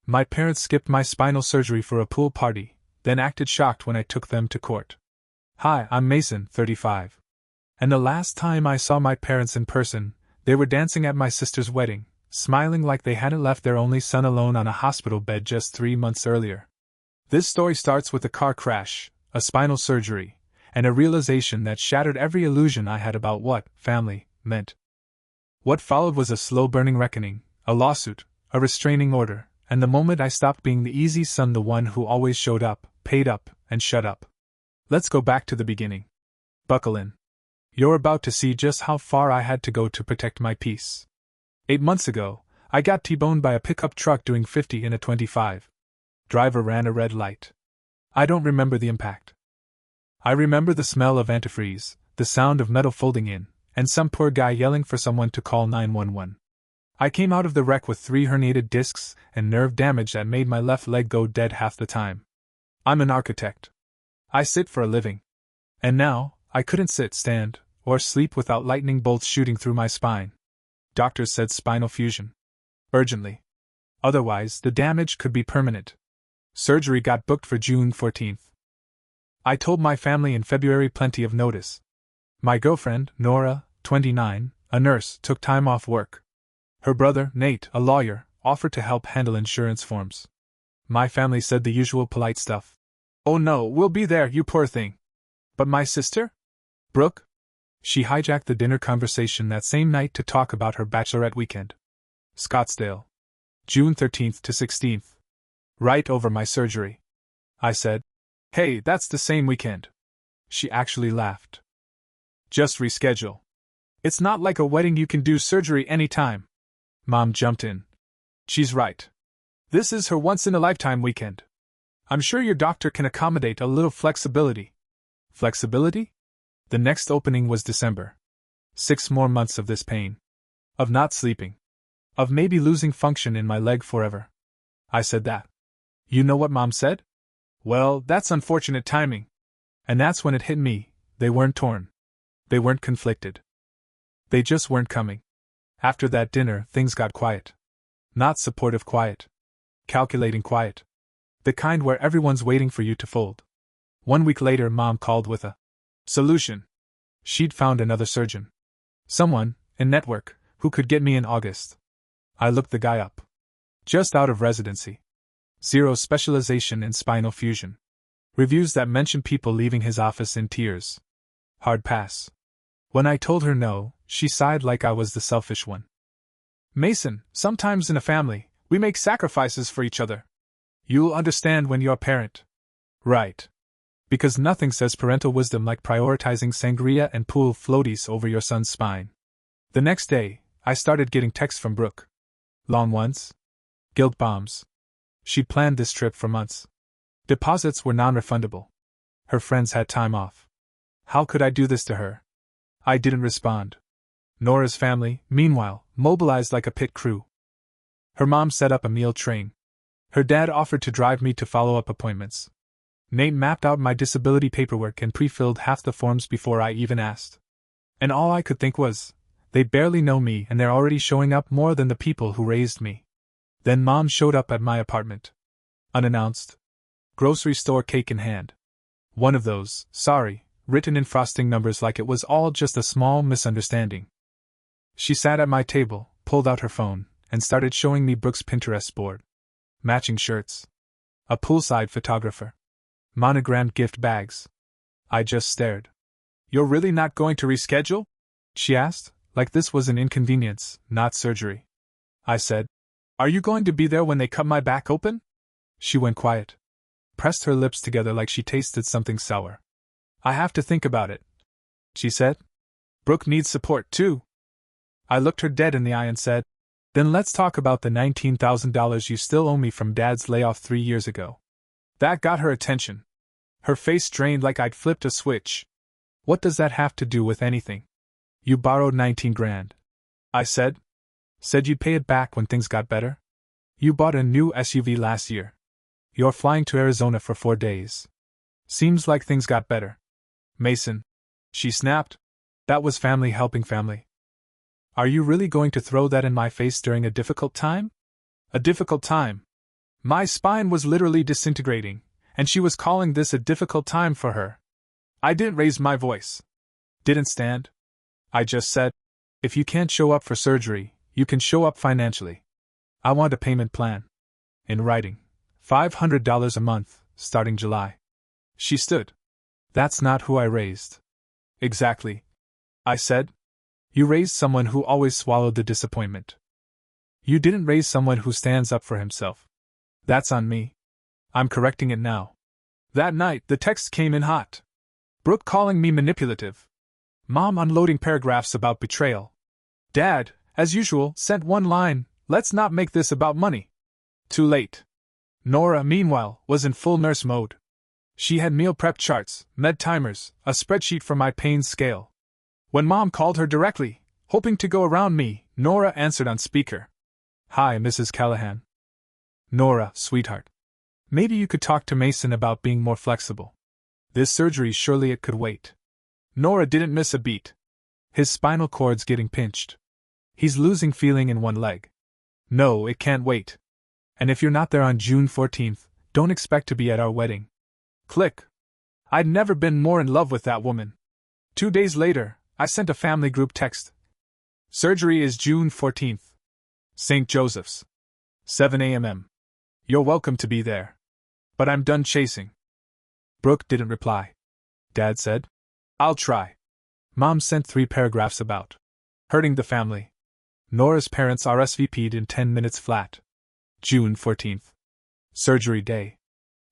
My parents skipped my spinal surgery for a pool party, then acted shocked when I took them to court. Hi, I'm Mason, 35. And the last time I saw my parents in person, they were dancing at my sister's wedding, smiling like they hadn't left their only son alone on a hospital bed just 3 months earlier. This story starts with a car crash, a spinal surgery, and a realization that shattered every illusion I had about what family meant. What followed was a slow-burning reckoning, a lawsuit, a restraining order, and the moment I stopped being the easy son, the one who always showed up, paid up, and shut up. Let's go back to the beginning. Buckle in. You're about to see just how far I had to go to protect my peace. 8 months ago, I got T-boned by a pickup truck doing 50 in a 25. Driver ran a red light. I don't remember the impact. I remember the smell of antifreeze, the sound of metal folding in, and some poor guy yelling for someone to call 911. I came out of the wreck with 3 herniated discs and nerve damage that made my left leg go dead half the time. I'm an architect. I sit for a living. And now, I couldn't sit, stand, or sleep without lightning bolts shooting through my spine. Doctors said spinal fusion. Urgently. Otherwise, the damage could be permanent. Surgery got booked for June 14th. I told my family in February, plenty of notice. My girlfriend, Nora, 29, a nurse, took time off work. Her brother, Nate, a lawyer, offered to help handle insurance forms. My family said the usual polite stuff. Oh no, we'll be there, you poor thing. But my sister? Brooke? She hijacked the dinner conversation that same night to talk about her bachelorette weekend. Scottsdale. June 13th to 16th. Right over my surgery. I said, hey, that's the same weekend. She actually laughed. Just reschedule. It's not like a wedding, you can do surgery anytime. Mom jumped in. She's right. This is her once-in-a-lifetime weekend. I'm sure your doctor can accommodate a little flexibility. Flexibility? The next opening was December. 6 more months of this pain. Of not sleeping. Of maybe losing function in my leg forever. I said that. You know what Mom said? Well, that's unfortunate timing. And that's when it hit me. They weren't torn. They weren't conflicted. They just weren't coming. After that dinner, things got quiet. Not supportive quiet. Calculating quiet. The kind where everyone's waiting for you to fold. 1 week later, Mom called with a solution. She'd found another surgeon. Someone, in network, who could get me in August. I looked the guy up. Just out of residency. 0 specialization in spinal fusion. Reviews that mention people leaving his office in tears. Hard pass. When I told her no, she sighed like I was the selfish one. Mason, sometimes in a family, we make sacrifices for each other. You'll understand when you're a parent. Right. Because nothing says parental wisdom like prioritizing sangria and pool floaties over your son's spine. The next day, I started getting texts from Brooke. Long ones. Guilt bombs. She'd planned this trip for months. Deposits were non-refundable. Her friends had time off. How could I do this to her? I didn't respond. Nora's family, meanwhile, mobilized like a pit crew. Her mom set up a meal train. Her dad offered to drive me to follow-up appointments. Nate mapped out my disability paperwork and pre-filled half the forms before I even asked. And all I could think was, they barely know me and they're already showing up more than the people who raised me. Then Mom showed up at my apartment. Unannounced. Grocery store cake in hand. One of those, sorry, written in frosting numbers like it was all just a small misunderstanding. She sat at my table, pulled out her phone, and started showing me Brooke's Pinterest board. Matching shirts. A poolside photographer. Monogrammed gift bags. I just stared. You're really not going to reschedule? She asked, like this was an inconvenience, not surgery. I said, are you going to be there when they cut my back open? She went quiet. Pressed her lips together like she tasted something sour. I have to think about it, she said. Brooke needs support too. I looked her dead in the eye and said, then let's talk about the $19,000 you still owe me from Dad's layoff 3 years ago. That got her attention. Her face drained like I'd flipped a switch. What does that have to do with anything? You borrowed 19 grand. I said. Said you'd pay it back when things got better? You bought a new SUV last year. You're flying to Arizona for 4 days. Seems like things got better. Mason. She snapped. That was family helping family. Are you really going to throw that in my face during a difficult time? A difficult time. My spine was literally disintegrating, and she was calling this a difficult time for her. I didn't raise my voice. Didn't stand. I just said, if you can't show up for surgery, you can show up financially. I want a payment plan. In writing, $500 a month, starting July. She stood. That's not who I raised. Exactly. I said. You raised someone who always swallowed the disappointment. You didn't raise someone who stands up for himself. That's on me. I'm correcting it now. That night, the text came in hot. Brooke calling me manipulative. Mom unloading paragraphs about betrayal. Dad, as usual, sent one line, let's not make this about money. Too late. Nora, meanwhile, was in full nurse mode. She had meal prep charts, med timers, a spreadsheet for my pain scale. When Mom called her directly, hoping to go around me, Nora answered on speaker. Hi, Mrs. Callahan. Nora, sweetheart. Maybe you could talk to Mason about being more flexible. This surgery, surely it could wait. Nora didn't miss a beat. His spinal cord's getting pinched. He's losing feeling in one leg. No, it can't wait. And if you're not there on June 14th, don't expect to be at our wedding. Click. I'd never been more in love with that woman. 2 days later, I sent a family group text. Surgery is June 14th. St. Joseph's. 7 a.m. You're welcome to be there. But I'm done chasing. Brooke didn't reply. Dad said, I'll try. Mom sent 3 paragraphs about hurting the family. Nora's parents RSVP'd in 10 minutes flat. June 14th. Surgery day.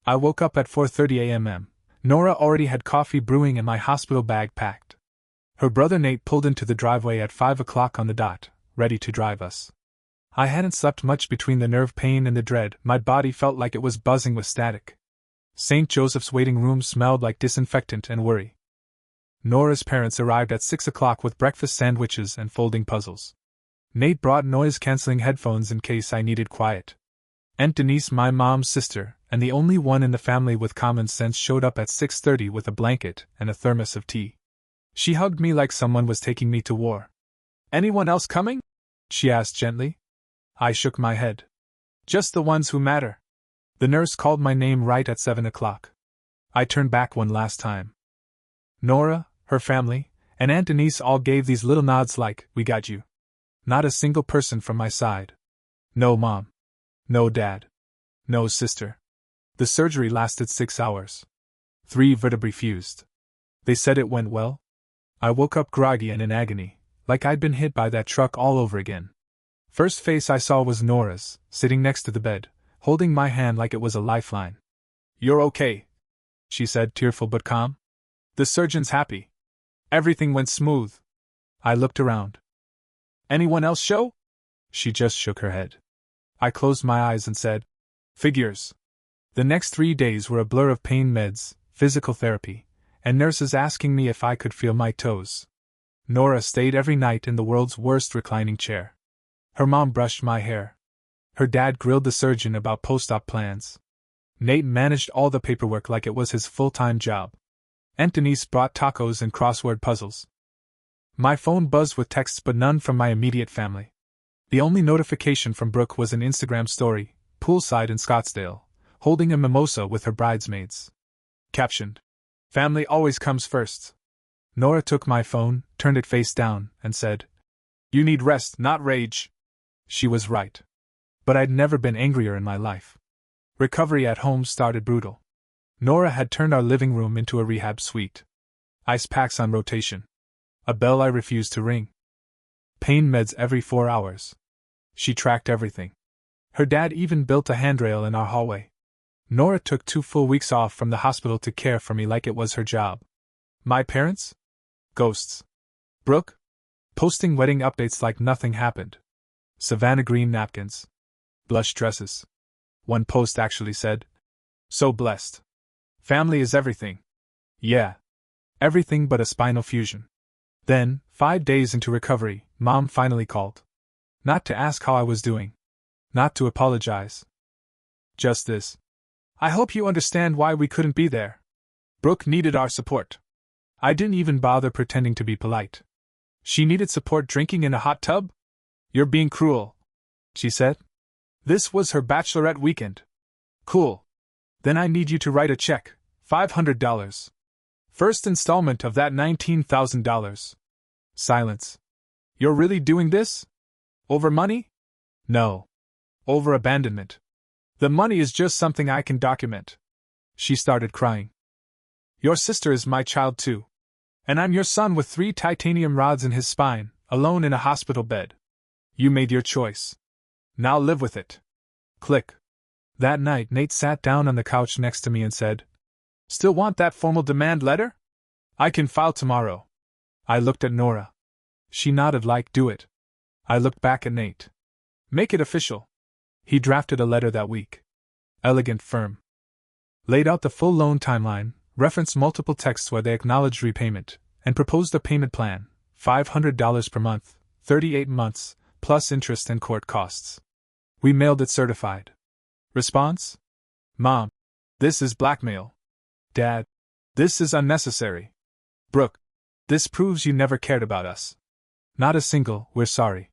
I woke up at 4:30 a.m. Nora already had coffee brewing and my hospital bag packed. Her brother Nate pulled into the driveway at 5 o'clock on the dot, ready to drive us. I hadn't slept much between the nerve pain and the dread. My body felt like it was buzzing with static. St. Joseph's waiting room smelled like disinfectant and worry. Nora's parents arrived at 6 o'clock with breakfast sandwiches and folding puzzles. Nate brought noise-canceling headphones in case I needed quiet. Aunt Denise, my mom's sister, and the only one in the family with common sense, showed up at 6:30 with a blanket and a thermos of tea. She hugged me like someone was taking me to war. Anyone else coming? She asked gently. I shook my head. Just the ones who matter. The nurse called my name right at 7 o'clock. I turned back one last time. Nora, her family, and Aunt Denise all gave these little nods like, we got you. Not a single person from my side. No mom. No dad. No sister. The surgery lasted 6 hours. 3 vertebrae fused. They said it went well. I woke up groggy and in agony, like I'd been hit by that truck all over again. First face I saw was Nora's, sitting next to the bed, holding my hand like it was a lifeline. You're okay, she said, tearful but calm. The surgeon's happy. Everything went smooth. I looked around. Anyone else show? She just shook her head. I closed my eyes and said, figures. The next 3 days were a blur of pain meds, physical therapy, and nurses asking me if I could feel my toes. Nora stayed every night in the world's worst reclining chair. Her mom brushed my hair. Her dad grilled the surgeon about post-op plans. Nate managed all the paperwork like it was his full-time job. Aunt Denise brought tacos and crossword puzzles. My phone buzzed with texts but none from my immediate family. The only notification from Brooke was an Instagram story, poolside in Scottsdale, holding a mimosa with her bridesmaids. Captioned, family always comes first. Nora took my phone, turned it face down, and said, you need rest, not rage. She was right. But I'd never been angrier in my life. Recovery at home started brutal. Nora had turned our living room into a rehab suite. Ice packs on rotation. A bell I refused to ring. Pain meds every 4 hours. She tracked everything. Her dad even built a handrail in our hallway. Nora took 2 full weeks off from the hospital to care for me like it was her job. My parents? Ghosts. Brooke? Posting wedding updates like nothing happened. Savannah green napkins. Blush dresses. One post actually said, so blessed. Family is everything. Yeah. Everything but a spinal fusion. Then, 5 days into recovery, Mom finally called. Not to ask how I was doing. Not to apologize. Just this. I hope you understand why we couldn't be there. Brooke needed our support. I didn't even bother pretending to be polite. She needed support drinking in a hot tub? You're being cruel, she said. This was her bachelorette weekend. Cool. Then I need you to write a check, $500. First installment of that $19,000. Silence. You're really doing this? Over money? No. Over abandonment. The money is just something I can document. She started crying. Your sister is my child too. And I'm your son with 3 titanium rods in his spine, alone in a hospital bed. You made your choice. Now live with it. Click. That night Nate sat down on the couch next to me and said, Still want that formal demand letter? I can file tomorrow. I looked at Nora. She nodded like, do it. I looked back at Nate. Make it official. He drafted a letter that week. Elegant, firm. Laid out the full loan timeline, referenced multiple texts where they acknowledged repayment, and proposed a payment plan, $500 per month, 38 months, plus interest and court costs. We mailed it certified. Response? Mom, this is blackmail. Dad, this is unnecessary. Brooke, this proves you never cared about us. Not a single, we're sorry.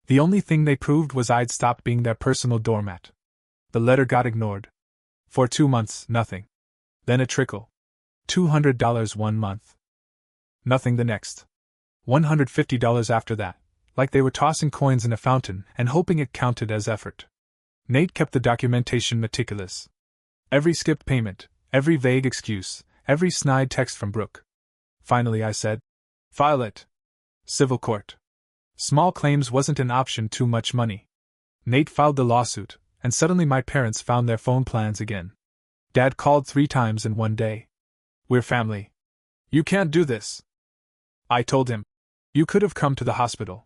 The only thing they proved was I'd stopped being their personal doormat. The letter got ignored. For 2 months, nothing. Then a trickle. $200 one month. Nothing the next. $150 after that, like they were tossing coins in a fountain and hoping it counted as effort. Nate kept the documentation meticulous. Every skipped payment, every vague excuse, every snide text from Brooke. Finally I said, file it. Civil court. Small claims wasn't an option, too much money. Nate filed the lawsuit, and suddenly my parents found their phone plans again. Dad called 3 times in one day. We're family. You can't do this. I told him. You could have come to the hospital.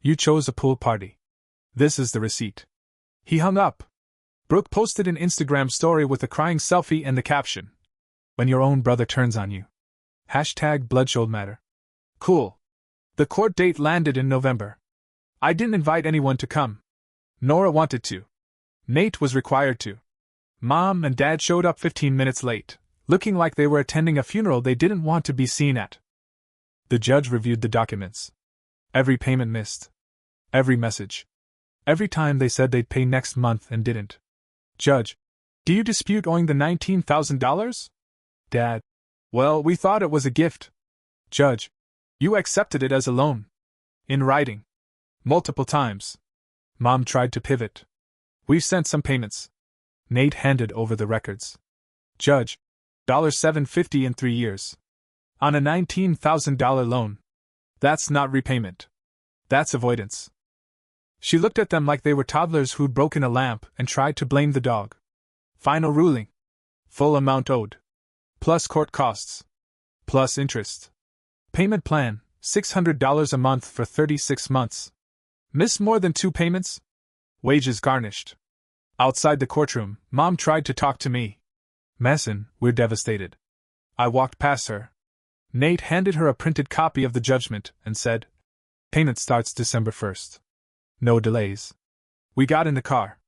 You chose a pool party. This is the receipt. He hung up. Brooke posted an Instagram story with a crying selfie and the caption, When your own brother turns on you. #Bloodshowed matter. Cool. The court date landed in November. I didn't invite anyone to come. Nora wanted to. Nate was required to. Mom and Dad showed up 15 minutes late, looking like they were attending a funeral they didn't want to be seen at. The judge reviewed the documents. Every payment missed. Every message. Every time they said they'd pay next month and didn't. Judge, do you dispute owing the $19,000? Dad, well, we thought it was a gift. Judge, you accepted it as a loan. In writing. Multiple times. Mom tried to pivot. We've sent some payments. Nate handed over the records. Judge, $750 in 3 years. On a $19,000 loan. That's not repayment. That's avoidance. She looked at them like they were toddlers who'd broken a lamp and tried to blame the dog. Final ruling. Full amount owed. Plus court costs. Plus interest. Payment plan, $600 a month for 36 months. Miss more than 2 payments? Wages garnished. Outside the courtroom, Mom tried to talk to me. Masson, we're devastated. I walked past her. Nate handed her a printed copy of the judgment and said, Payment starts December 1st. No delays. We got in the car.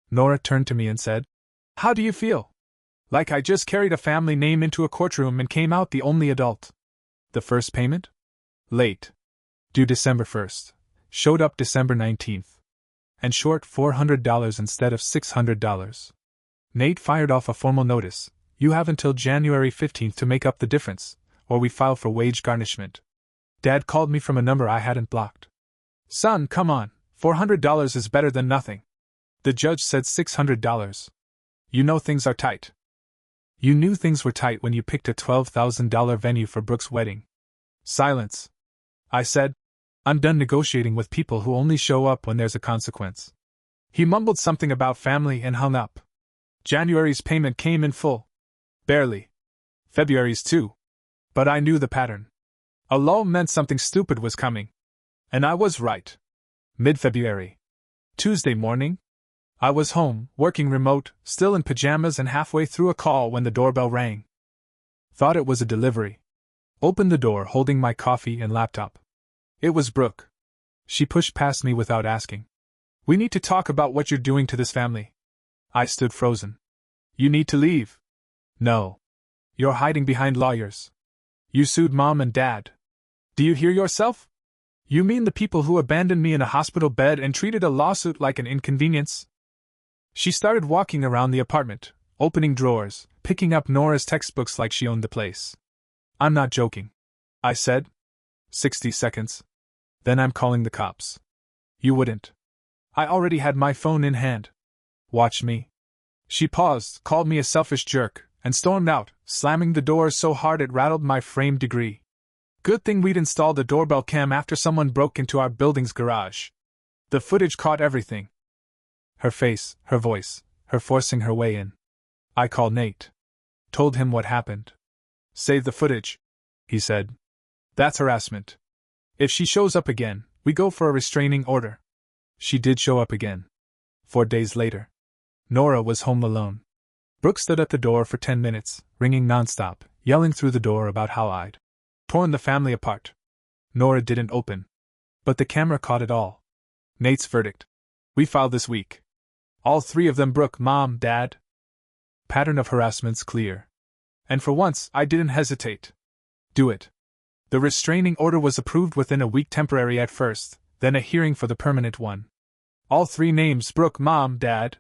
Nora turned to me and said, How do you feel? Like I just carried a family name into a courtroom and came out the only adult. The first payment? Late. Due December 1st. Showed up December 19th. And short $400 instead of $600. Nate fired off a formal notice. You have until January 15th to make up the difference, or we file for wage garnishment. Dad called me from a number I hadn't blocked. Son, come on, $400 is better than nothing. The judge said $600. You know things are tight. You knew things were tight when you picked a $12,000 venue for Brooke's wedding. Silence. I said, I'm done negotiating with people who only show up when there's a consequence. He mumbled something about family and hung up. January's payment came in full. Barely. February's too. But I knew the pattern. A lull meant something stupid was coming. And I was right. Mid-February. Tuesday morning. I was home, working remote, still in pajamas and halfway through a call when the doorbell rang. Thought it was a delivery. Opened the door holding my coffee and laptop. It was Brooke. She pushed past me without asking. We need to talk about what you're doing to this family. I stood frozen. You need to leave. No. You're hiding behind lawyers. You sued Mom and Dad. Do you hear yourself? You mean the people who abandoned me in a hospital bed and treated a lawsuit like an inconvenience? She started walking around the apartment, opening drawers, picking up Nora's textbooks like she owned the place. I'm not joking, I said. 60 seconds. Then I'm calling the cops. You wouldn't. I already had my phone in hand. Watch me. She paused, called me a selfish jerk, and stormed out, slamming the door so hard it rattled my framed degree. Good thing we'd installed a doorbell cam after someone broke into our building's garage. The footage caught everything. Her face, her voice, her forcing her way in. I called Nate. Told him what happened. Save the footage, he said. That's harassment. If she shows up again, we go for a restraining order. She did show up again. 4 days later. Nora was home alone. Brooke stood at the door for 10 minutes, ringing nonstop, yelling through the door about how I'd torn the family apart. Nora didn't open. But the camera caught it all. Nate's verdict. We filed this week. All 3 of them, Brooke, Mom, Dad. Pattern of harassment's clear. And for once, I didn't hesitate. Do it. The restraining order was approved within a week, temporary at first, then a hearing for the permanent one. All 3 names, Brooke, Mom, Dad.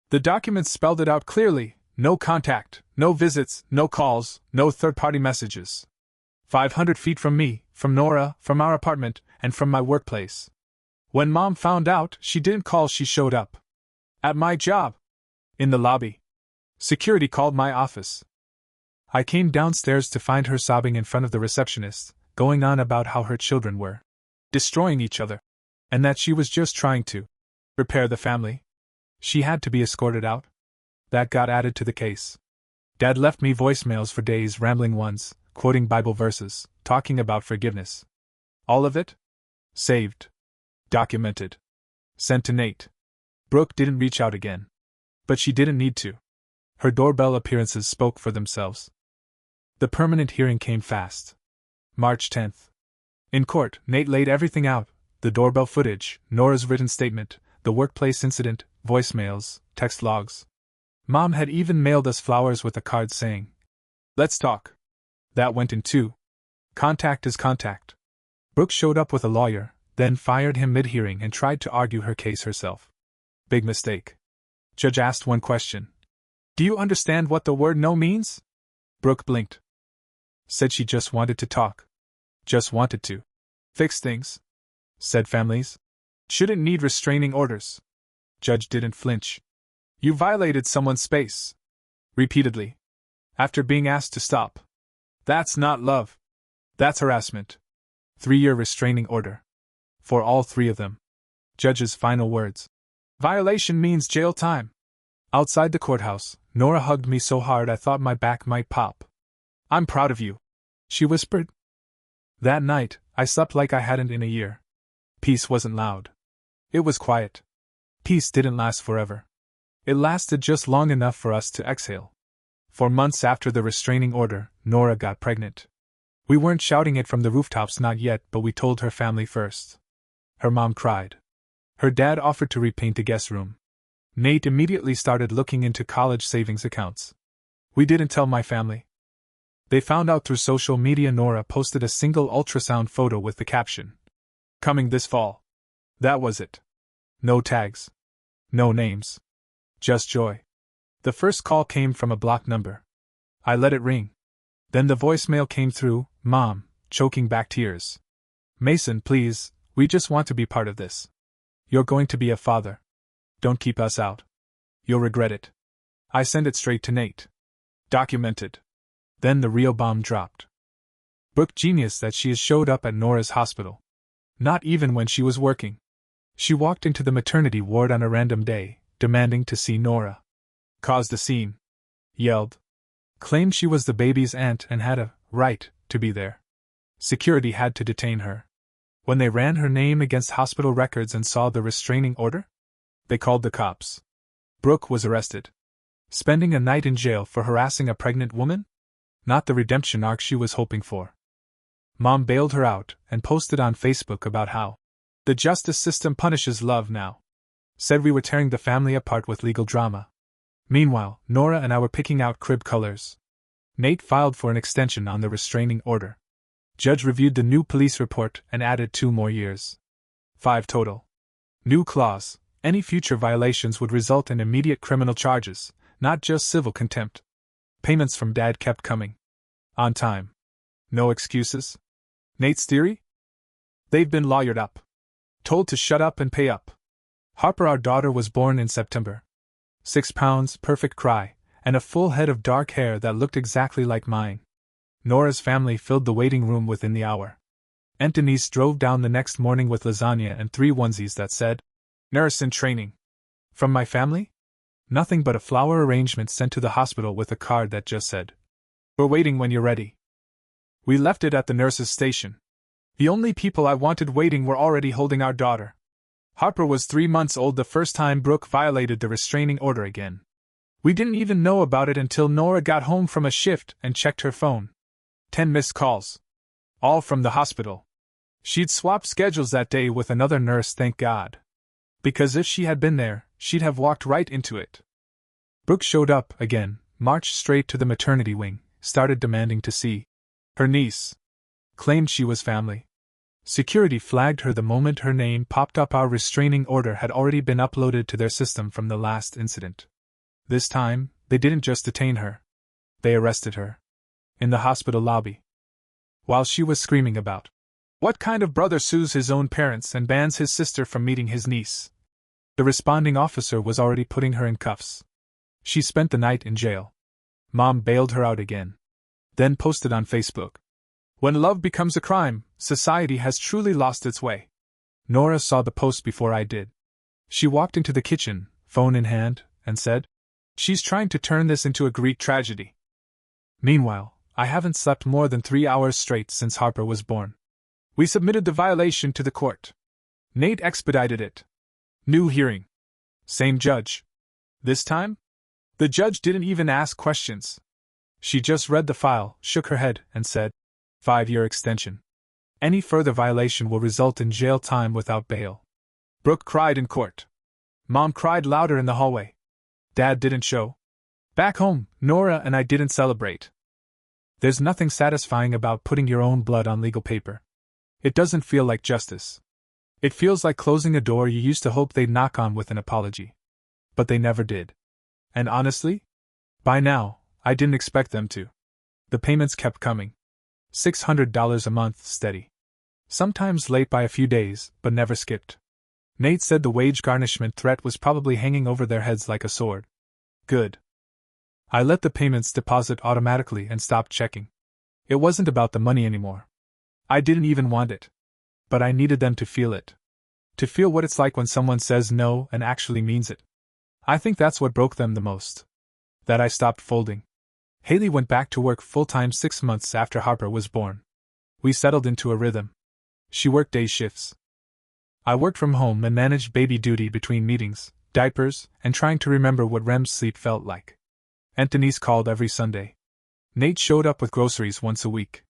The documents spelled it out clearly: no contact, no visits, no calls, no third-party messages. 500 feet from me, from Nora, from our apartment, and from my workplace. When Mom found out, she didn't call, she showed up. At my job. In the lobby. Security called my office. I came downstairs to find her sobbing in front of the receptionist, going on about how her children were destroying each other, and that she was just trying to repair the family. She had to be escorted out. That got added to the case. Dad left me voicemails for days, rambling ones, quoting Bible verses, talking about forgiveness. All of it? Saved. Documented. Sent to Nate. Brooke didn't reach out again. But she didn't need to. Her doorbell appearances spoke for themselves. The permanent hearing came fast. March 10th. In court, Nate laid everything out: the doorbell footage, Nora's written statement, the workplace incident, voicemails, text logs. Mom had even mailed us flowers with a card saying, "Let's talk." That went in too. Contact is contact. Brooke showed up with a lawyer, then fired him mid-hearing and tried to argue her case herself. Big mistake. Judge asked one question. Do you understand what the word no means? Brooke blinked. Said she just wanted to talk. Just wanted to fix things. Said families shouldn't need restraining orders. Judge didn't flinch. You violated someone's space. Repeatedly. After being asked to stop. That's not love. That's harassment. 3-year restraining order. For all 3 of them. Judge's final words. Violation means jail time. Outside the courthouse, Nora hugged me so hard I thought my back might pop. I'm proud of you, she whispered. That night, I slept like I hadn't in a year. Peace wasn't loud. It was quiet. Peace didn't last forever. It lasted just long enough for us to exhale. For months after the restraining order, Nora got pregnant. We weren't shouting it from the rooftops, not yet, but we told her family first. Her mom cried. Her dad offered to repaint the guest room. Nate immediately started looking into college savings accounts. We didn't tell my family. They found out through social media. Nora posted a single ultrasound photo with the caption, "Coming this fall." That was it. No tags. No names. Just joy. The first call came from a blocked number. I let it ring. Then the voicemail came through, Mom, choking back tears. Mason, please, we just want to be part of this. You're going to be a father. Don't keep us out. You'll regret it. I sent it straight to Nate. Documented. Then the real bomb dropped. Brooke genius that she has showed up at Nora's hospital. Not even when she was working. She walked into the maternity ward on a random day, demanding to see Nora. Caused a scene. Yelled. Claimed she was the baby's aunt and had a right to be there. Security had to detain her. When they ran her name against hospital records and saw the restraining order, they called the cops. Brooke was arrested. Spending a night in jail for harassing a pregnant woman? Not the redemption arc she was hoping for. Mom bailed her out and posted on Facebook about how the justice system punishes love now. Said we were tearing the family apart with legal drama. Meanwhile, Nora and I were picking out crib colors. Nate filed for an extension on the restraining order. Judge reviewed the new police report and added 2 more years. 5 total. New clause: Any future violations would result in immediate criminal charges, not just civil contempt. Payments from Dad kept coming. On time. No excuses. Nate's theory? They've been lawyered up. Told to shut up and pay up. Harper, our daughter, was born in September. 6 pounds, perfect cry, and a full head of dark hair that looked exactly like mine. Nora's family filled the waiting room within the hour. Aunt Denise drove down the next morning with lasagna and 3 onesies that said, "Nurse in training." From my family? Nothing but a flower arrangement sent to the hospital with a card that just said, "We're waiting when you're ready." We left it at the nurse's station. The only people I wanted waiting were already holding our daughter. Harper was 3 months old the first time Brooke violated the restraining order again. We didn't even know about it until Nora got home from a shift and checked her phone. 10 missed calls. All from the hospital. She'd swapped schedules that day with another nurse, thank God. Because if she had been there, she'd have walked right into it. Brooke showed up again, marched straight to the maternity wing, started demanding to see her niece. Claimed she was family. Security flagged her the moment her name popped up. Our restraining order had already been uploaded to their system from the last incident. This time, they didn't just detain her. They arrested her. In the hospital lobby. While she was screaming about what kind of brother sues his own parents and bans his sister from meeting his niece, the responding officer was already putting her in cuffs. She spent the night in jail. Mom bailed her out again. Then posted on Facebook, "When love becomes a crime, society has truly lost its way." Nora saw the post before I did. She walked into the kitchen, phone in hand, and said, "She's trying to turn this into a Greek tragedy." Meanwhile, I haven't slept more than 3 hours straight since Harper was born. We submitted the violation to the court. Nate expedited it. New hearing. Same judge. This time? The judge didn't even ask questions. She just read the file, shook her head, and said, 5-year extension. Any further violation will result in jail time without bail. Brooke cried in court. Mom cried louder in the hallway. Dad didn't show. Back home, Nora and I didn't celebrate. There's nothing satisfying about putting your own blood on legal paper. It doesn't feel like justice. It feels like closing a door you used to hope they'd knock on with an apology. But they never did. And honestly, by now, I didn't expect them to. The payments kept coming. $600 a month steady. Sometimes late by a few days, but never skipped. Nate said the wage garnishment threat was probably hanging over their heads like a sword. Good. I let the payments deposit automatically and stopped checking. It wasn't about the money anymore. I didn't even want it. But I needed them to feel it. To feel what it's like when someone says no and actually means it. I think that's what broke them the most. That I stopped folding. Haley went back to work full-time 6 months after Harper was born. We settled into a rhythm. She worked day shifts. I worked from home and managed baby duty between meetings, diapers, and trying to remember what REM sleep felt like. Aunt Denise called every Sunday. Nate showed up with groceries once a week.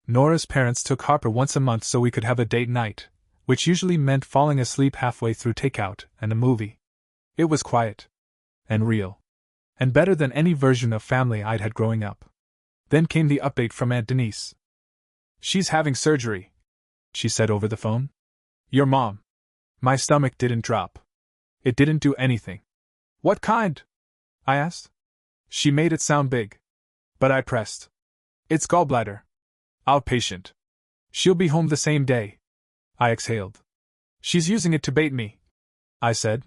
Nora's parents took Harper once a month so we could have a date night, which usually meant falling asleep halfway through takeout and a movie. It was quiet. And real. And better than any version of family I'd had growing up. Then came the update from Aunt Denise. "She's having surgery," she said over the phone. "Your mom." My stomach didn't drop. It didn't do anything. "What kind?" I asked. She made it sound big. But I pressed. "It's gallbladder. Outpatient. She'll be home the same day." I exhaled. "She's using it to bait me," I said.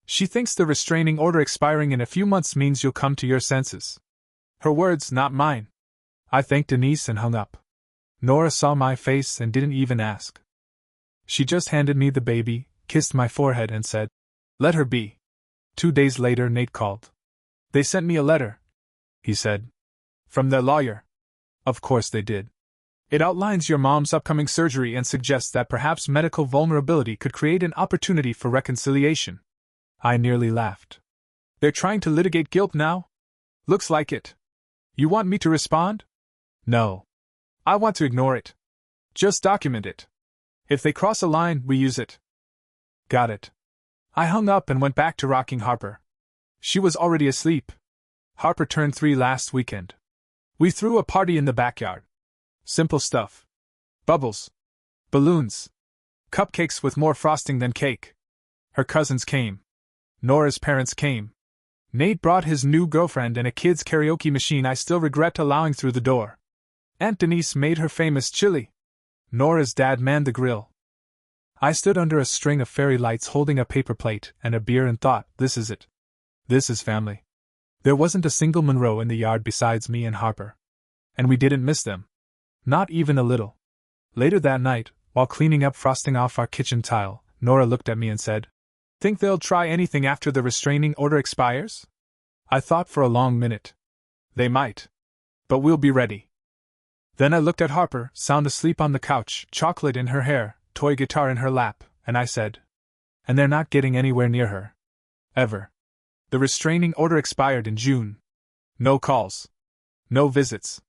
"She thinks the restraining order expiring in a few months means you'll come to your senses." Her words, not mine. I thanked Denise and hung up. Nora saw my face and didn't even ask. She just handed me the baby, kissed my forehead and said, "Let her be." 2 days later Nate called. "They sent me a letter," he said. "From their lawyer." Of course they did. "It outlines your mom's upcoming surgery and suggests that perhaps medical vulnerability could create an opportunity for reconciliation." I nearly laughed. "They're trying to litigate guilt now? Looks like it. You want me to respond?" "No. I want to ignore it. Just document it. If they cross a line, we use it." "Got it." I hung up and went back to rocking Harper. She was already asleep. Harper turned 3 last weekend. We threw a party in the backyard. Simple stuff. Bubbles. Balloons. Cupcakes with more frosting than cake. Her cousins came. Nora's parents came. Nate brought his new girlfriend and a kid's karaoke machine I still regret allowing through the door. Aunt Denise made her famous chili. Nora's dad manned the grill. I stood under a string of fairy lights holding a paper plate and a beer and thought, this is it. This is family. There wasn't a single Monroe in the yard besides me and Harper. And we didn't miss them. Not even a little. Later that night, while cleaning up frosting off our kitchen tile, Nora looked at me and said, "Think they'll try anything after the restraining order expires?" I thought for a long minute. They might. But we'll be ready. Then I looked at Harper, sound asleep on the couch, chocolate in her hair, toy guitar in her lap, and I said, "And they're not getting anywhere near her. Ever. The restraining order expired in June. No calls. No visits.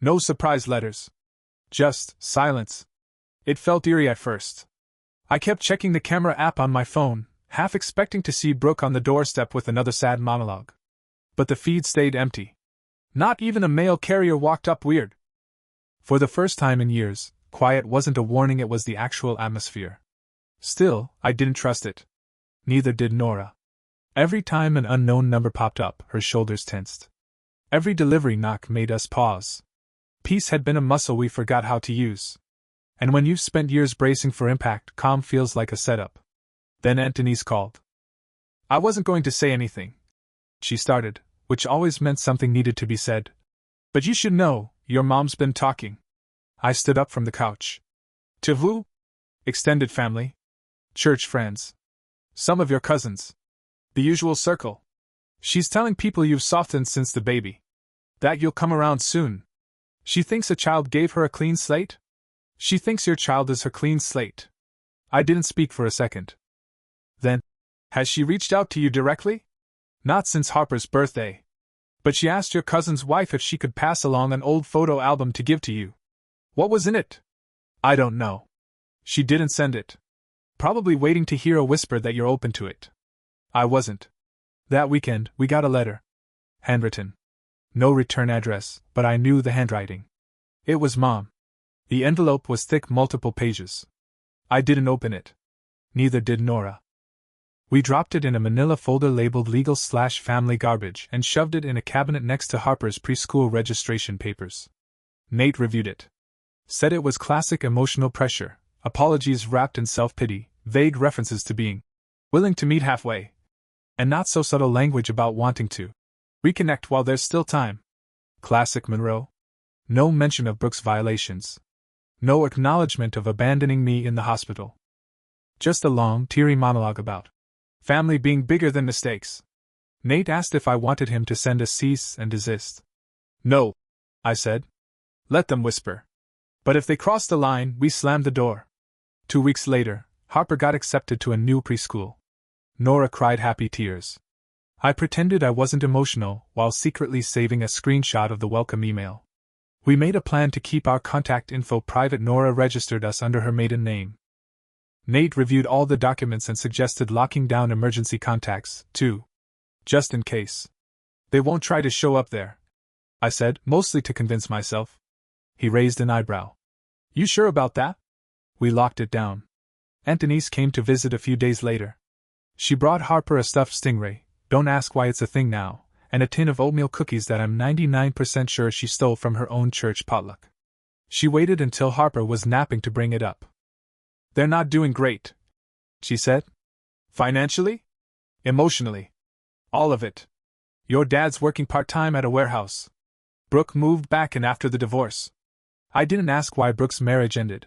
No surprise letters. Just silence." It felt eerie at first. I kept checking the camera app on my phone, half expecting to see Brooke on the doorstep with another sad monologue. But the feed stayed empty. Not even a mail carrier walked up weird. For the first time in years, quiet wasn't a warning, it was the actual atmosphere. Still, I didn't trust it. Neither did Nora. Every time an unknown number popped up, her shoulders tensed. Every delivery knock made us pause. Peace had been a muscle we forgot how to use. And when you've spent years bracing for impact, calm feels like a setup. Then Aunt Denise called. I wasn't going to say anything. She started, which always meant something needed to be said. But you should know, your mom's been talking. I stood up from the couch. To who? Extended family. Church friends. Some of your cousins. The usual circle. She's telling people you've softened since the baby. That you'll come around soon. She thinks a child gave her a clean slate? She thinks your child is her clean slate. I didn't speak for a second. Then, has she reached out to you directly? Not since Harper's birthday. But she asked your cousin's wife if she could pass along an old photo album to give to you. What was in it? I don't know. She didn't send it. Probably waiting to hear a whisper that you're open to it. I wasn't. That weekend, we got a letter. Handwritten. No return address, but I knew the handwriting. It was Mom. The envelope was thick, multiple pages. I didn't open it. Neither did Nora. We dropped it in a manila folder labeled legal/family garbage and shoved it in a cabinet next to Harper's preschool registration papers. Nate reviewed it. Said it was classic emotional pressure, apologies wrapped in self-pity, vague references to being willing to meet halfway, and not so subtle language about wanting to reconnect while there's still time. Classic Monroe. No mention of Brooke's violations. No acknowledgement of abandoning me in the hospital. Just a long, teary monologue about family being bigger than mistakes. Nate asked if I wanted him to send a cease and desist. No, I said. Let them whisper. But if they crossed the line, we slammed the door. 2 weeks later, Harper got accepted to a new preschool. Nora cried happy tears. I pretended I wasn't emotional while secretly saving a screenshot of the welcome email. We made a plan to keep our contact info private. Nora registered us under her maiden name. Nate reviewed all the documents and suggested locking down emergency contacts, too. Just in case. They won't try to show up there, I said, mostly to convince myself. He raised an eyebrow. You sure about that? We locked it down. Aunt Denise came to visit a few days later. She brought Harper a stuffed stingray, don't ask why it's a thing now, and a tin of oatmeal cookies that I'm 99% sure she stole from her own church potluck. She waited until Harper was napping to bring it up. They're not doing great, she said. Financially? Emotionally. All of it. Your dad's working part-time at a warehouse. Brooke moved back in after the divorce. I didn't ask why Brooke's marriage ended.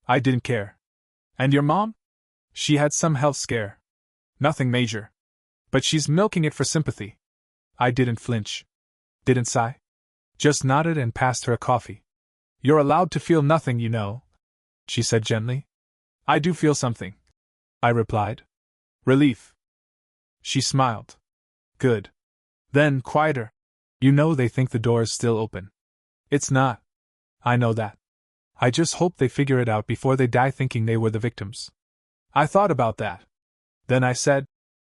I didn't care. And your mom? She had some health scare. Nothing major. But she's milking it for sympathy. I didn't flinch. Didn't sigh. Just nodded and passed her a coffee. You're allowed to feel nothing, you know, she said gently. I do feel something, I replied. Relief. She smiled. Good. Then, quieter. You know they think the door is still open. It's not. I know that. I just hope they figure it out before they die thinking they were the victims. I thought about that. Then I said,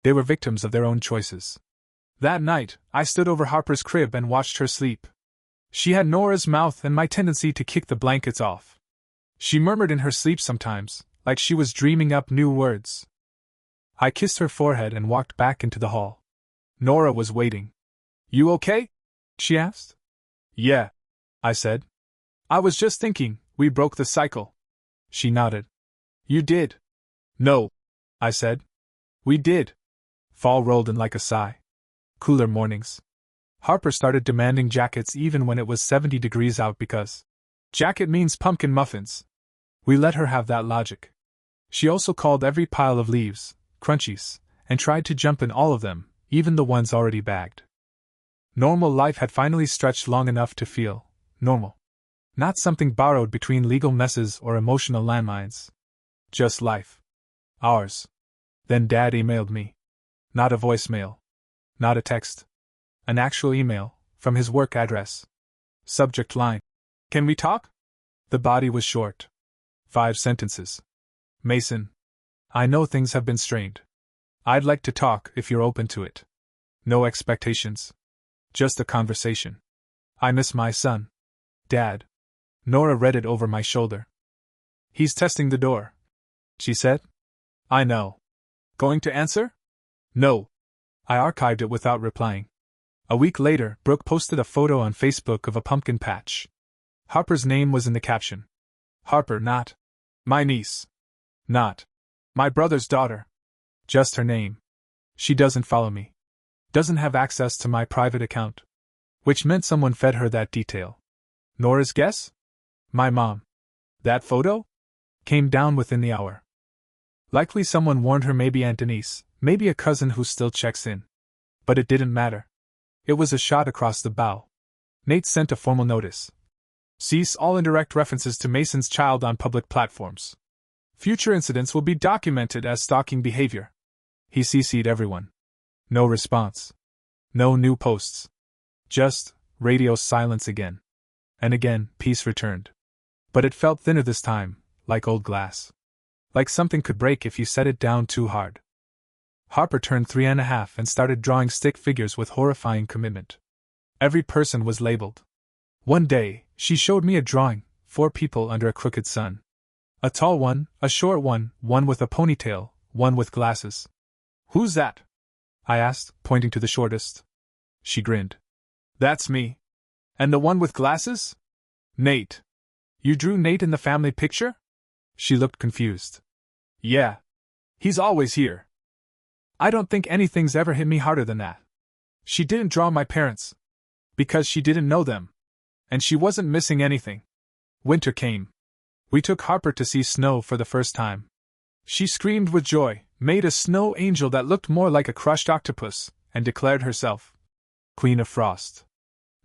they were victims of their own choices. That night, I stood over Harper's crib and watched her sleep. She had Nora's mouth and my tendency to kick the blankets off. She murmured in her sleep sometimes, like she was dreaming up new words. I kissed her forehead and walked back into the hall. Nora was waiting. "You okay?" she asked. "Yeah," I said. "I was just thinking, we broke the cycle." She nodded. "You did?" "No," I said. "We did." Fall rolled in like a sigh. Cooler mornings. Harper started demanding jackets even when it was 70 degrees out because jacket means pumpkin muffins. We let her have that logic. She also called every pile of leaves crunchies, and tried to jump in all of them, even the ones already bagged. Normal life had finally stretched long enough to feel normal. Not something borrowed between legal messes or emotional landmines. Just life. Ours. Then Dad emailed me. Not a voicemail. Not a text. An actual email, from his work address. Subject line: "Can we talk?" The body was short. 5 sentences. "Mason, I know things have been strained. I'd like to talk if you're open to it. No expectations. Just a conversation. I miss my son. Dad." Nora read it over my shoulder. "He's testing the door," she said. "I know. Going to answer?" "No." I archived it without replying. A week later, Brooke posted a photo on Facebook of a pumpkin patch. Harper's name was in the caption. Harper, not my niece. Not my brother's daughter. Just her name. She doesn't follow me. Doesn't have access to my private account. Which meant someone fed her that detail. Nora's guess? My mom. That photo? Came down within the hour. Likely someone warned her, maybe Aunt Denise, maybe a cousin who still checks in. But it didn't matter. It was a shot across the bow. Nate sent a formal notice. Cease all indirect references to Mason's child on public platforms. Future incidents will be documented as stalking behavior. He CC'd everyone. No response. No new posts. Just radio silence again. And again, peace returned. But it felt thinner this time, like old glass. Like something could break if you set it down too hard. Harper turned 3.5 and started drawing stick figures with horrifying commitment. Every person was labeled. One day, she showed me a drawing, 4 people under a crooked sun. A tall one, a short one with a ponytail, one with glasses. "Who's that?" I asked, pointing to the shortest. She grinned. "That's me." "And the one with glasses?" "Nate." "You drew Nate in the family picture?" She looked confused. "Yeah. He's always here." I don't think anything's ever hit me harder than that. She didn't draw my parents. Because she didn't know them. And she wasn't missing anything. Winter came. We took Harper to see snow for the first time. She screamed with joy, made a snow angel that looked more like a crushed octopus, and declared herself Queen of Frost.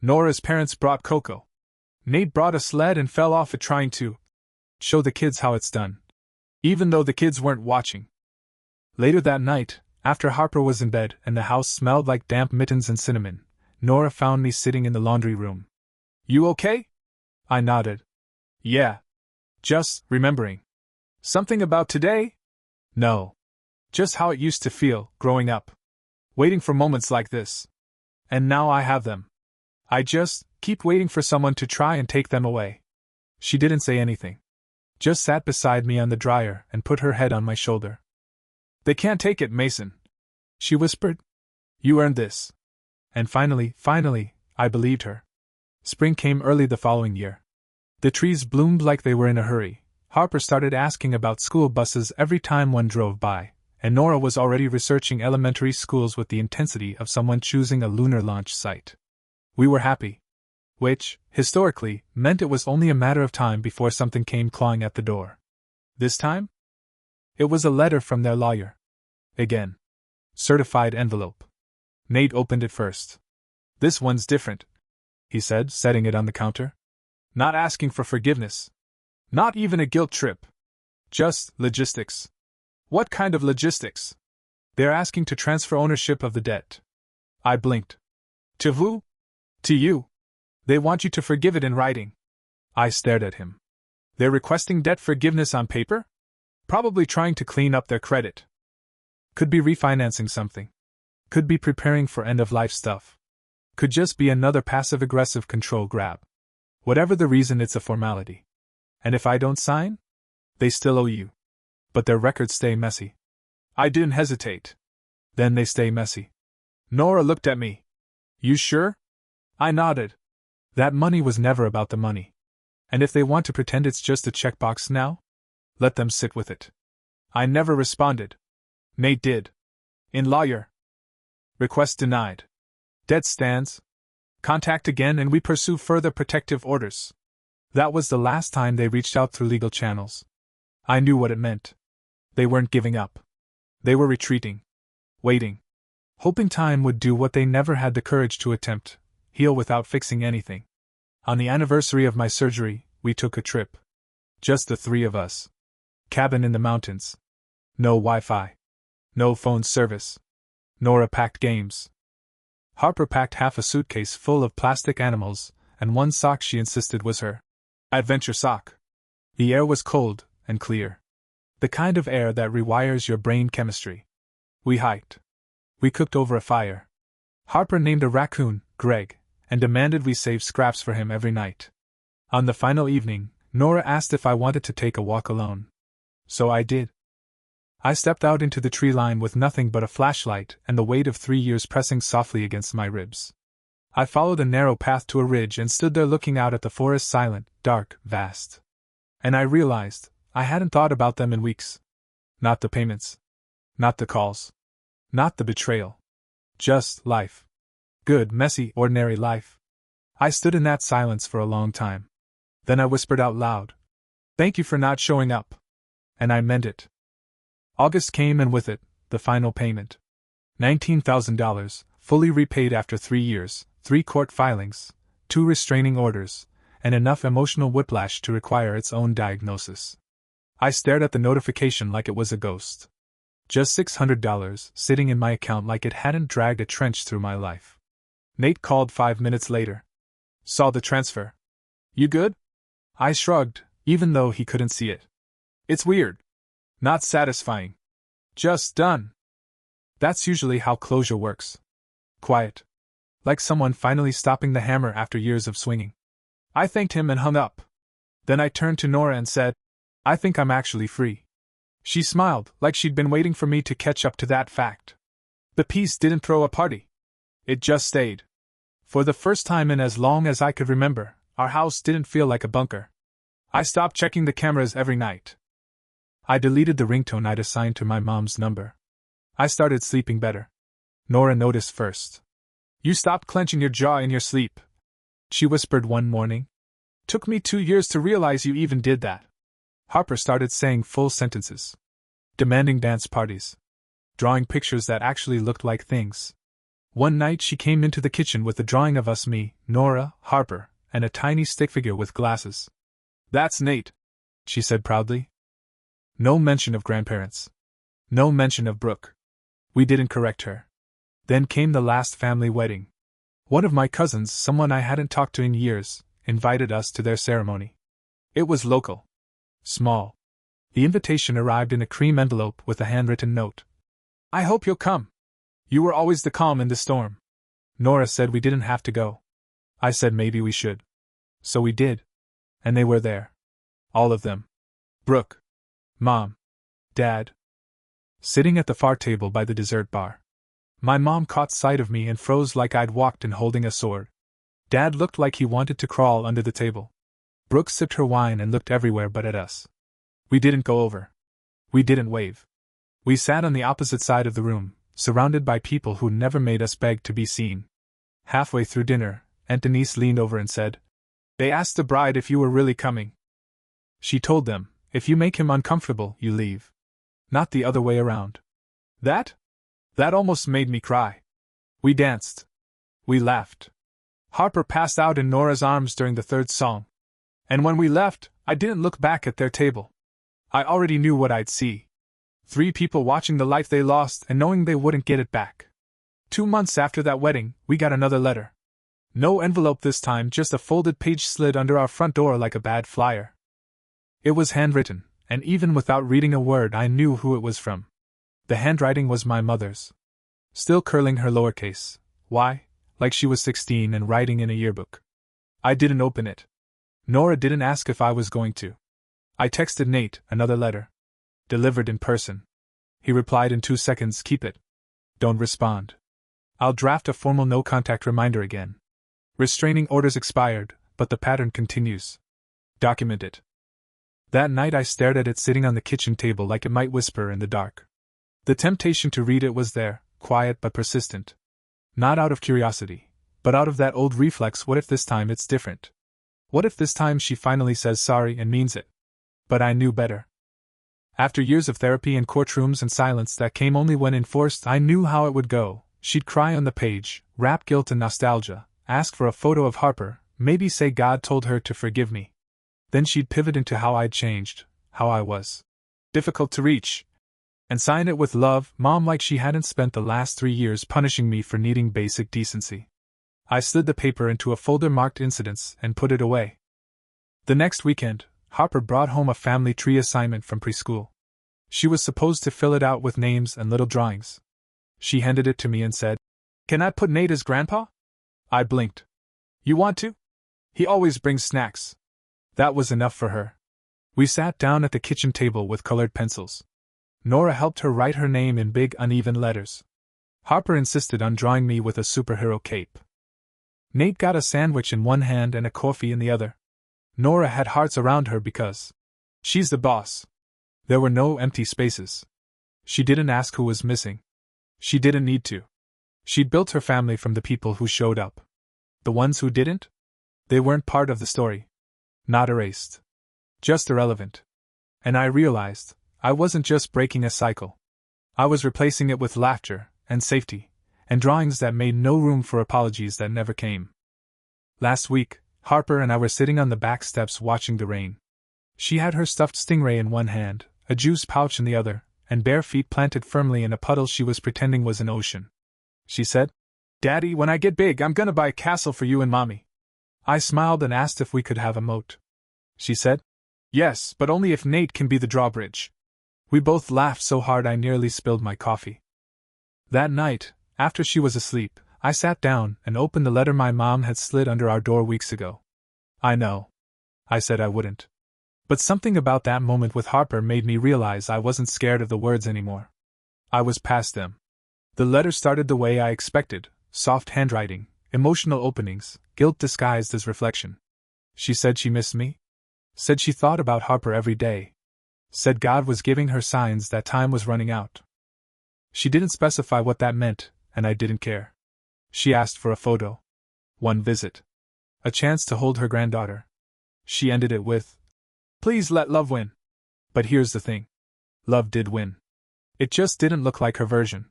Nora's parents brought cocoa. Nate brought a sled and fell off it trying to show the kids how it's done. Even though the kids weren't watching. Later that night, after Harper was in bed and the house smelled like damp mittens and cinnamon, Nora found me sitting in the laundry room. "You okay?" I nodded. "Yeah. Just remembering." "Something about today?" "No. Just how it used to feel, growing up. Waiting for moments like this. And now I have them. I just keep waiting for someone to try and take them away." She didn't say anything. Just sat beside me on the dryer and put her head on my shoulder. "They can't take it, Mason," she whispered. "You earned this." And finally, I believed her. Spring came early the following year. The trees bloomed like they were in a hurry. Harper started asking about school buses every time one drove by, and Nora was already researching elementary schools with the intensity of someone choosing a lunar launch site. We were happy. Which, historically, meant it was only a matter of time before something came clawing at the door. This time? It was a letter from their lawyer. Again. Certified envelope. Nate opened it first. "This one's different," he said, setting it on the counter. "Not asking for forgiveness. Not even a guilt trip. Just logistics." "What kind of logistics?" "They're asking to transfer ownership of the debt." I blinked. "To who?" "To you. They want you to forgive it in writing." I stared at him. "They're requesting debt forgiveness on paper? Probably trying to clean up their credit. Could be refinancing something. Could be preparing for end-of-life stuff. Could just be another passive-aggressive control grab. Whatever the reason, it's a formality. And if I don't sign? They still owe you. But their records stay messy. I didn't hesitate. Then they stay messy. Nora looked at me. You sure? I nodded. That money was never about the money. And if they want to pretend it's just a checkbox now, let them sit with it. I never responded. Nate did. In lawyer. Request denied. Debt stands. Contact again and we pursue further protective orders. That was the last time they reached out through legal channels. I knew what it meant. They weren't giving up. They were retreating. Waiting. Hoping time would do what they never had the courage to attempt, heal without fixing anything. On the anniversary of my surgery, we took a trip. Just the three of us. Cabin in the mountains. No Wi-Fi. No phone service. Nora packed games. Harper packed half a suitcase full of plastic animals, and one sock she insisted was her adventure sock. The air was cold and clear. The kind of air that rewires your brain chemistry. We hiked. We cooked over a fire. Harper named a raccoon Greg, and demanded we save scraps for him every night. On the final evening, Nora asked if I wanted to take a walk alone. So I did. I stepped out into the tree line with nothing but a flashlight and the weight of 3 years pressing softly against my ribs. I followed a narrow path to a ridge and stood there looking out at the forest, silent, dark, vast. And I realized I hadn't thought about them in weeks. Not the payments. Not the calls. Not the betrayal. Just life. Good, messy, ordinary life. I stood in that silence for a long time. Then I whispered out loud, "Thank you for not showing up." And I meant it. August came and with it, the final payment. $19,000, fully repaid after 3 years, 3 court filings, 2 restraining orders, and enough emotional whiplash to require its own diagnosis. I stared at the notification like it was a ghost. Just $600 sitting in my account like it hadn't dragged a trench through my life. Nate called 5 minutes later. Saw the transfer. You good? I shrugged, even though he couldn't see it. It's weird. Not satisfying. Just done. That's usually how closure works. Quiet. Like someone finally stopping the hammer after years of swinging. I thanked him and hung up. Then I turned to Nora and said, "I think I'm actually free." She smiled, like she'd been waiting for me to catch up to that fact. The peace didn't throw a party. It just stayed. For the first time in as long as I could remember, our house didn't feel like a bunker. I stopped checking the cameras every night. I deleted the ringtone I'd assigned to my mom's number. I started sleeping better. Nora noticed first. "You stopped clenching your jaw in your sleep," she whispered one morning. "Took me 2 years to realize you even did that." Harper started saying full sentences. Demanding dance parties. Drawing pictures that actually looked like things. One night she came into the kitchen with a drawing of us, me, Nora, Harper, and a tiny stick figure with glasses. "That's Nate," she said proudly. No mention of grandparents. No mention of Brooke. We didn't correct her. Then came the last family wedding. One of my cousins, someone I hadn't talked to in years, invited us to their ceremony. It was local. Small. The invitation arrived in a cream envelope with a handwritten note. "I hope you'll come. You were always the calm in the storm." Nora said we didn't have to go. I said maybe we should. So we did. And they were there. All of them. Brooke. Mom. Dad. Sitting at the far table by the dessert bar. My mom caught sight of me and froze like I'd walked in holding a sword. Dad looked like he wanted to crawl under the table. Brooke sipped her wine and looked everywhere but at us. We didn't go over. We didn't wave. We sat on the opposite side of the room, surrounded by people who never made us beg to be seen. Halfway through dinner, Aunt Denise leaned over and said, "They asked the bride if you were really coming." She told them, "If you make him uncomfortable, you leave. Not the other way around." That almost made me cry. We danced. We laughed. Harper passed out in Nora's arms during the third song. And when we left, I didn't look back at their table. I already knew what I'd see. 3 people watching the life they lost and knowing they wouldn't get it back. 2 months after that wedding, we got another letter. No envelope this time, just a folded page slid under our front door like a bad flyer. It was handwritten, and even without reading a word I knew who it was from. The handwriting was my mother's. Still curling her lowercase y, like she was 16 and writing in a yearbook. I didn't open it. Nora didn't ask if I was going to. I texted Nate another letter. Delivered in person. He replied in 2 seconds, keep it. Don't respond. I'll draft a formal no-contact reminder again. Restraining orders expired, but the pattern continues. Document it. That night I stared at it sitting on the kitchen table like it might whisper in the dark. The temptation to read it was there, quiet but persistent. Not out of curiosity, but out of that old reflex, what if this time it's different? What if this time she finally says sorry and means it? But I knew better. After years of therapy and courtrooms and silence that came only when enforced, I knew how it would go. She'd cry on the page, wrap guilt and nostalgia, ask for a photo of Harper, maybe say God told her to forgive me. Then she'd pivot into how I'd changed, how I was difficult to reach, and sign it with love, Mom, like she hadn't spent the last 3 years punishing me for needing basic decency. I slid the paper into a folder marked incidents and put it away. The next weekend, Harper brought home a family tree assignment from preschool. She was supposed to fill it out with names and little drawings. She handed it to me and said, "Can I put Nate as grandpa?" I blinked. "You want to? He always brings snacks." That was enough for her. We sat down at the kitchen table with colored pencils. Nora helped her write her name in big, uneven letters. Harper insisted on drawing me with a superhero cape. Nate got a sandwich in one hand and a coffee in the other. Nora had hearts around her because she's the boss. There were no empty spaces. She didn't ask who was missing. She didn't need to. She'd built her family from the people who showed up. The ones who didn't? They weren't part of the story. Not erased. Just irrelevant. And I realized, I wasn't just breaking a cycle. I was replacing it with laughter, and safety, and drawings that made no room for apologies that never came. Last week, Harper and I were sitting on the back steps watching the rain. She had her stuffed stingray in one hand, a juice pouch in the other, and bare feet planted firmly in a puddle she was pretending was an ocean. She said, "Daddy, when I get big, I'm gonna buy a castle for you and Mommy." I smiled and asked if we could have a moat. She said, "Yes, but only if Nate can be the drawbridge." We both laughed so hard I nearly spilled my coffee. That night, after she was asleep, I sat down and opened the letter my mom had slid under our door weeks ago. "I know," I said I wouldn't. But something about that moment with Harper made me realize I wasn't scared of the words anymore. I was past them. The letter started the way I expected, soft handwriting, emotional openings, guilt disguised as reflection. She said she missed me. Said she thought about Harper every day. Said God was giving her signs that time was running out. She didn't specify what that meant, and I didn't care. She asked for a photo. One visit. A chance to hold her granddaughter. She ended it with, "Please let love win." But here's the thing. Love did win. It just didn't look like her version.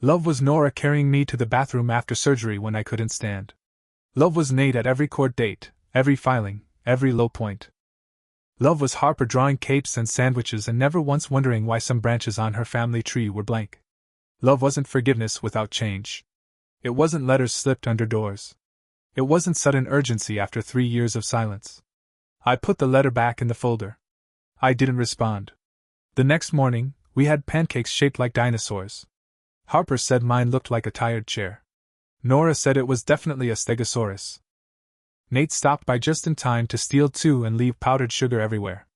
Love was Nora carrying me to the bathroom after surgery when I couldn't stand. Love was Nate at every court date, every filing, every low point. Love was Harper drawing capes and sandwiches and never once wondering why some branches on her family tree were blank. Love wasn't forgiveness without change. It wasn't letters slipped under doors. It wasn't sudden urgency after 3 years of silence. I put the letter back in the folder. I didn't respond. The next morning, we had pancakes shaped like dinosaurs. Harper said mine looked like a tired chair. Nora said it was definitely a stegosaurus. Nate stopped by just in time to steal 2 and leave powdered sugar everywhere.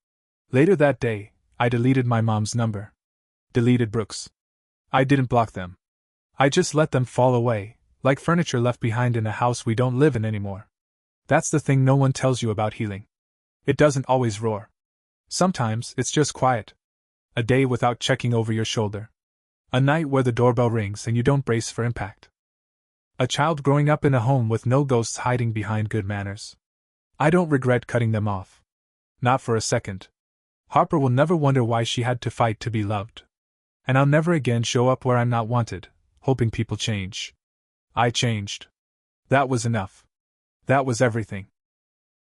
Later that day, I deleted my mom's number. Deleted Brooks. I didn't block them. I just let them fall away, like furniture left behind in a house we don't live in anymore. That's the thing no one tells you about healing. It doesn't always roar. Sometimes it's just quiet. A day without checking over your shoulder. A night where the doorbell rings and you don't brace for impact. A child growing up in a home with no ghosts hiding behind good manners. I don't regret cutting them off. Not for a second. Harper will never wonder why she had to fight to be loved. And I'll never again show up where I'm not wanted, hoping people change. I changed. That was enough. That was everything.